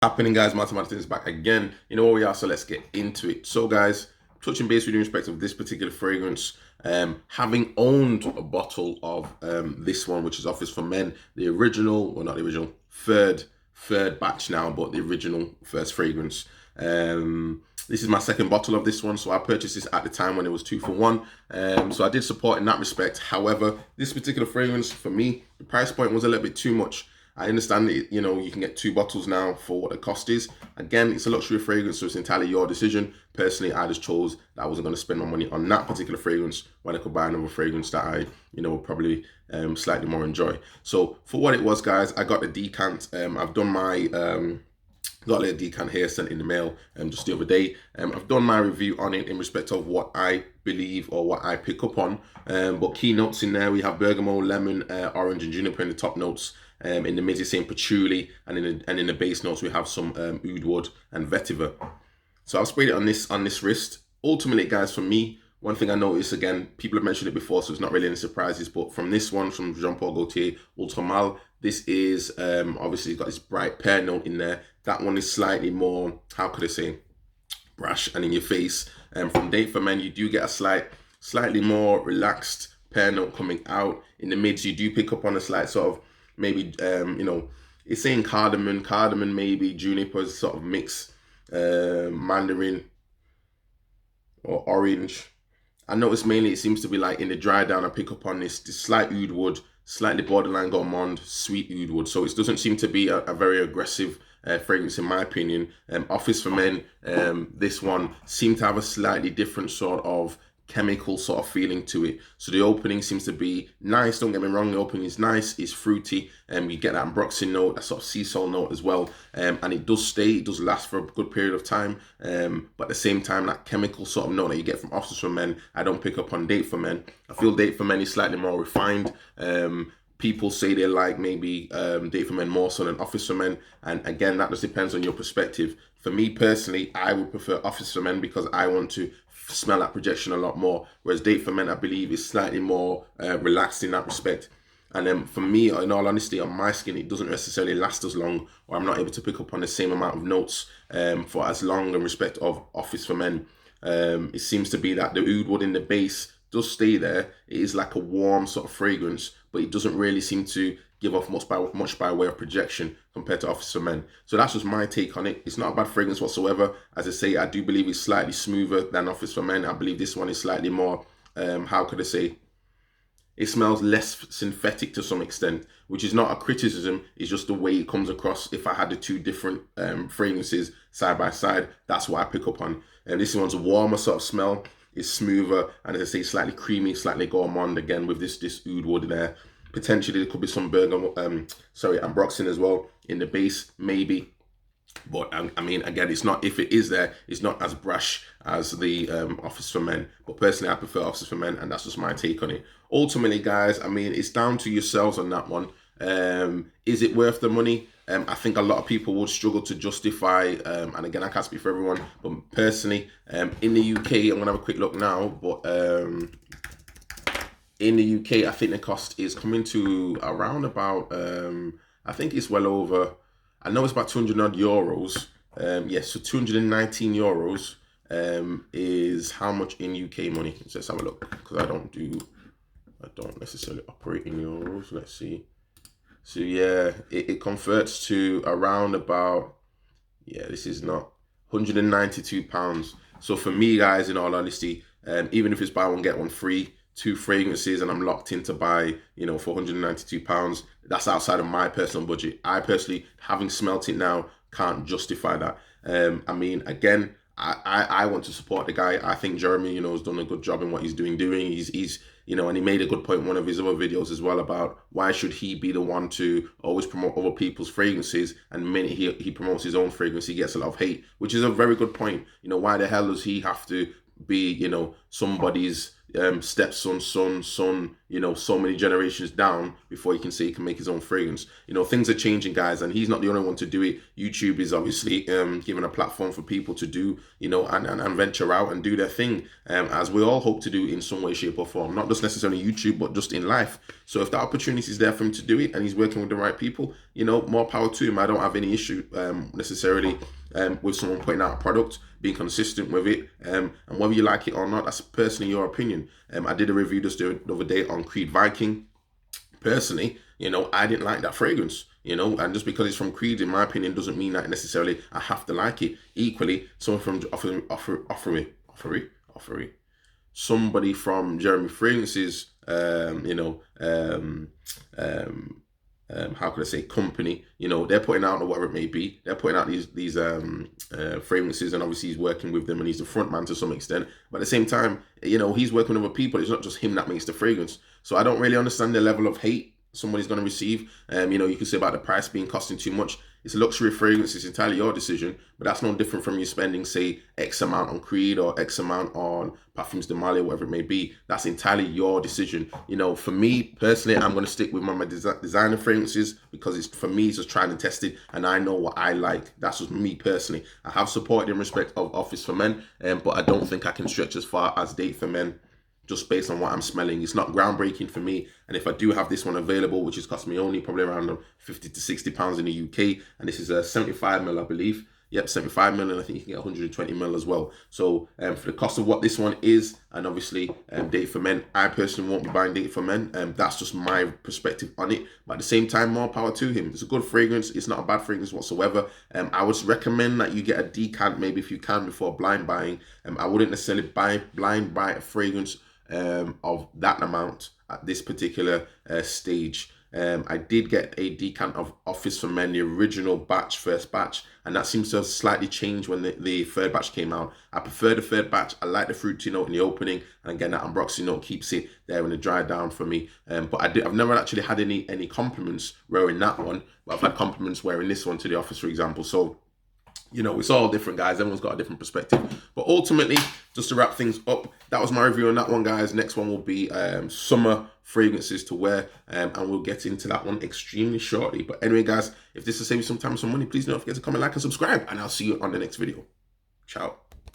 Happening, guys? Martin is back again. You know where we are, so let's get into it. So guys, touching base with you in respect of this particular fragrance, having owned a bottle of this one, which is Office for Men, the original, well, not the original, third batch now, but the original first fragrance. This is my second bottle of this one, so I purchased this at the time when it was 2 for 1. So I did support in that respect. However, this particular fragrance, for me, the price point was a little bit too much. I understand that, you can get 2 bottles now for what the cost is. Again, it's a luxury fragrance, so it's entirely your decision. Personally, I just chose that I wasn't going to spend my money on that particular fragrance when I could buy another fragrance that I, would probably slightly more enjoy. So for what it was, guys, I got the decant. I've done my got a little decant here sent in the mail just the other day. I've done my review on it in respect of what I believe or what I pick up on. But key notes in there, we have bergamot, lemon, orange, and juniper in the top notes. In the mids, it's saying patchouli, and in the base notes, we have some oud wood and vetiver. So I've sprayed it on this wrist. Ultimately, guys, for me, one thing I noticed, again, people have mentioned it before, so it's not really any surprises, but from this one, from Jean Paul Gaultier Ultramal, this is obviously got this bright pear note in there. That one is slightly more, how could I say, brash and in your face. From Date for Men, you do get a slightly more relaxed pear note coming out. In the mids, you do pick up on a slight sort of, maybe, it's saying cardamom, maybe juniper sort of mix, mandarin or orange. I notice mainly it seems to be like in the dry down, I pick up on this slight oud wood, slightly borderline gourmand, sweet oud wood. So it doesn't seem to be a very aggressive fragrance in my opinion. Office for Men, this one seemed to have a slightly different sort of chemical sort of feeling to it. So the opening seems to be nice, don't get me wrong, the opening is nice, it's fruity, and you get that ambroxan note, that sort of sea salt note as well, and it does last for a good period of time, but at the same time, that chemical sort of note that you get from Office for Men, I don't pick up on Date for Men. I feel Date for Men is slightly more refined. People say they like maybe Date for Men more so than Office for Men, and again, that just depends on your perspective. For me personally, I would prefer Office for Men because I want to smell that projection a lot more, whereas Date for Men, I believe, is slightly more relaxed in that respect. And then for me, in all honesty, on my skin, it doesn't necessarily last as long, or I'm not able to pick up on the same amount of notes for as long in respect of Office for Men. It seems to be that the oud wood in the base does stay there. It is like a warm sort of fragrance, but it doesn't really seem to give off much by way of projection compared to Office for Men. So that's just my take on it. It's not a bad fragrance whatsoever. As I say, I do believe it's slightly smoother than Office for Men. I believe this one is slightly more, how could I say, it smells less synthetic to some extent, which is not a criticism. It's just the way it comes across. If I had the two different fragrances side by side, that's what I pick up on. And this one's a warmer sort of smell. It's smoother, and as I say, slightly creamy, slightly gourmand again with this oud wood there. Potentially there could be some ambroxan as well in the base, maybe. But I mean, again, it's not, if it is there, it's not as brash as the Office for Men. But personally, I prefer Office for Men, and that's just my take on it. Ultimately, guys, I mean, it's down to yourselves on that one. Is it worth the money? I think a lot of people would struggle to justify, and again, I can't speak for everyone, but personally, in the UK, I'm going to have a quick look now, but in the UK, I think the cost is coming to around about, I think it's well over, I know it's about 200 odd euros. Yes, so 219 euros is how much in UK money? So let's have a look, because I don't necessarily operate in euros. Let's see. So yeah, it converts to around about, this is not, £192. So for me, guys, in all honesty, even if it's buy one, get one free, 2 fragrances, and I'm locked in to buy, for £192, that's outside of my personal budget. I personally, having smelt it now, can't justify that. I mean, again, I want to support the guy. I think Jeremy, has done a good job in what he's doing. He's and he made a good point in one of his other videos as well about why should he be the one to always promote other people's fragrances, and the minute he promotes his own fragrance, he gets a lot of hate, which is a very good point. Why the hell does he have to be, somebody's, stepson, son, so many generations down before he can say he can make his own fragrance. Things are changing, guys, and he's not the only one to do it. YouTube is obviously giving a platform for people to do, and venture out and do their thing, as we all hope to do in some way, shape, or form. Not just necessarily YouTube, but just in life. So if that opportunity is there for him to do it and he's working with the right people, more power to him. I don't have any issue necessarily with someone putting out a product, being consistent with it, and whether you like it or not, that's personally your opinion. I did a review just the other day on Creed Viking. Personally, I didn't like that fragrance, and just because it's from Creed, in my opinion, doesn't mean that necessarily I have to like it. Equally, someone from somebody from Jeremy Fragrances, how could I say, company, they're putting out, or whatever it may be, they're putting out these fragrances, and obviously he's working with them and he's the front man to some extent, but at the same time, he's working with other people. It's not just him that makes the fragrance. So I don't really understand the level of hate somebody's going to receive. You can say about the price being costing too much. It's a luxury fragrance. It's entirely your decision, but that's no different from you spending, say, X amount on Creed or X amount on Parfums de Mali, whatever it may be. That's entirely your decision. For me personally, I'm going to stick with my designer fragrances because for me, it's just tried and tested, and I know what I like. That's just me personally. I have supported in respect of Office for Men, but I don't think I can stretch as far as Date for Men, just based on what I'm smelling. It's not groundbreaking for me. And if I do have this one available, which has cost me only probably around 50 to 60 pounds in the UK, and this is a 75 ml, I believe. Yep, 75 ml, and I think you can get 120 ml as well. So for the cost of what this one is, and obviously Date for Men, I personally won't be buying Date for Men. That's just my perspective on it. But at the same time, more power to him. It's a good fragrance. It's not a bad fragrance whatsoever. I would recommend that you get a decant, maybe if you can, before blind buying. I wouldn't necessarily blind buy a fragrance of that amount at this particular stage. I did get a decant of Office for Men, the original first batch, and that seems to have slightly changed when the third batch came out. I prefer the third batch. I like the fruity note in the opening, and again, that ambroxy note keeps it there when it dried down for me. But I've never actually had any compliments wearing that one, but I've had compliments wearing this one to the office, for example. So it's all different, guys. Everyone's got a different perspective. But ultimately, just to wrap things up, that was my review on that one, guys. Next one will be summer fragrances to wear, and we'll get into that one extremely shortly. But anyway, guys, if this will save you some time and some money, please don't forget to comment, like, and subscribe, and I'll see you on the next video. Ciao.